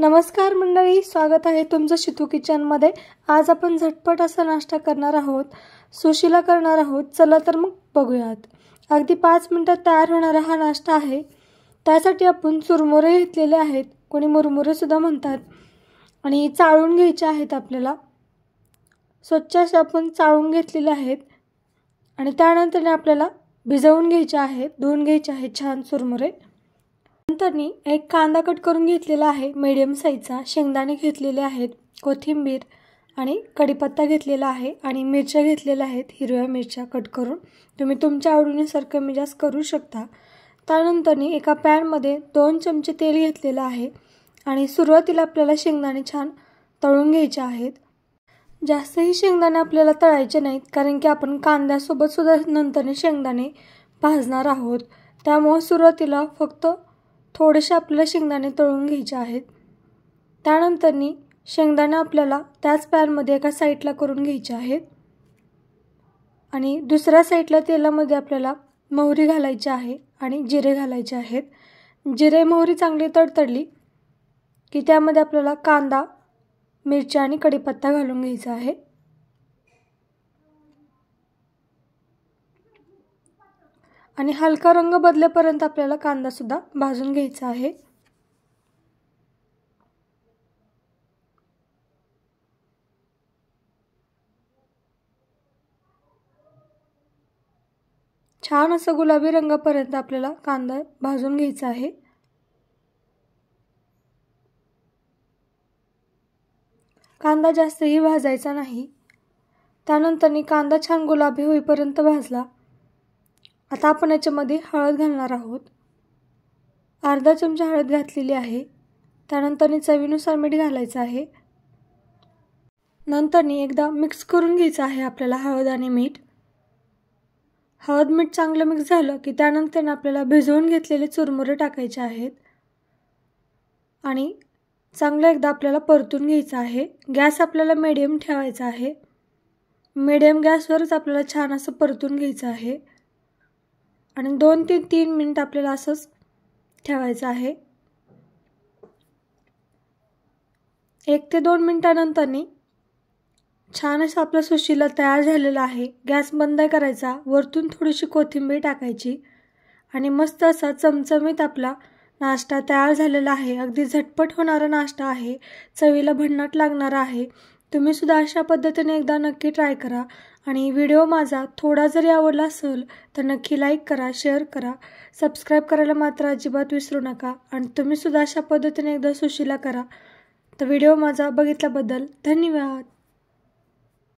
नमस्कार मंडळी, स्वागत आहे तुमचं शितू किचनमध्ये। आज आपण झटपट असा नाश्ता करणार आहोत, सुशीला करणार आहोत। चला तर मग बघूयात। अगदी 5 मिनिटात तयार होणारा हा नाश्ता आहे। त्यासाठी आपण चुरमुरे घेतलेले आहेत, कोणी मुरमुरे सुद्धा म्हणतात, आणि चाळून घ्यायचे आहेत। आपल्याला स्वच्छ असे आपण चाळून घेतलेले आहेत आणि त्यानंतर आपल्याला भिजवून घ्यायचे आहेत, धुवून घ्यायचे आहेत छान चुरमुरे। नंतरनी एक कांदा कट करून घेतलेला आहे मीडियम साईजचा, शेंगदाणे घेतलेले आहेत, कोथिंबीर आणि कढीपत्ता घेतलेला आहे आणि मिरच्या घेतलेल्या आहेत, हिरव्या मिरच्या कट करून। तुम्ही तुमच्या आवडीनुसार कमी जास्त करू शकता। त्यानंतरनी एका पॅन मध्ये 2 चमचे तेल घेतलेले आहे आणि सुरुवातीला आपल्याला शेंगदाणे छान तळून घ्यायचे आहेत। जास्तही शेंगदाणे आपल्याला तळायचे नाहीत, कारण की आपण कांद्यासोबत सुद्धा नंतर शेंगदाणे भाजणार आहोत। त्यामुळे सुरुवातीला फक्त थोडेसे आपल्याला शेंगदाणे तळून घ्यायचे आहेत। त्यानंतरनी शेंगदाणे आपल्याला त्याच पॅन मध्ये एका साईडला करून घ्यायचे आहेत आणि दुसऱ्या साईडला तेलामध्ये आपल्याला मोहरी घालायची आहे आणि जिरे घालायचे आहेत। जिरे मोहरी चांगली तडतडली की त्यामध्ये आपल्याला कांदा, मिरच्या आणि कढीपत्ता घालून घ्यायचा आहे। आणि हलका रंग बदलेपर्यंत आपल्याला कांदा सुद्धा भाजून घ्यायचा आहे। छान असा गुलाबी रंगापर्यंत आपल्याला कांदा भाजून घ्यायचा आहे। कांदा जास्तही भाजायचा नाही। त्यानंतर कांदा छान गुलाबी होईपर्यंत भाजला। आता आपण याच्यामध्ये हळद घालणार आहोत। अर्धा चमचा हळद घातलेली आहे। त्यानंतर चवीनुसार मीठ घालायचं आहे। नंतर एकदा मिक्स करून घ्यायचं आहे आपल्याला हळद आणि मीठ। हळद मीठ चांगलं मिक्स झालं की त्यानंतर आपल्याला भिजवून घेतलेले चुरमुरे टाकायचे आहेत आणि चांगलं एकदा आपल्याला परतून घ्यायचं आहे। गॅस आपल्याला मीडियम ठेवायचा आहे। मीडियम गॅसवरच आपल्याला छान असं परतून घ्यायचं आहे आणि 2 ते 3 मिनिट आपल्याला असंच ठेवायचं आहे। 1 ते 2 मिनिटानंतर छान असं आपलं सुशीला तयार झालेला आहे। गॅस बंद करायचा, वरतून थोडीशी कोथिंबीर टाकायची आणि मस्त असा चमचमीत आपला नाश्ता तयार झालेला आहे। अगदी झटपट होणारा नाश्ता आहे, चवीला भन्नाट लागणारा आहे। तुम्ही सुद्धा अशा पद्धतीने एकदा नक्की ट्राय करा आणि व्हिडिओ माझा थोडा जरी आवडला असेल तर नक्की लाईक करा, शेअर करा, सबस्क्राइब करायला मात्र अजिबात विसरू नका। आणि तुम्ही सुद्धा अशा पद्धतीने एकदा सुशीला करा। तर व्हिडिओ माझा बघितल्याबद्दल धन्यवाद।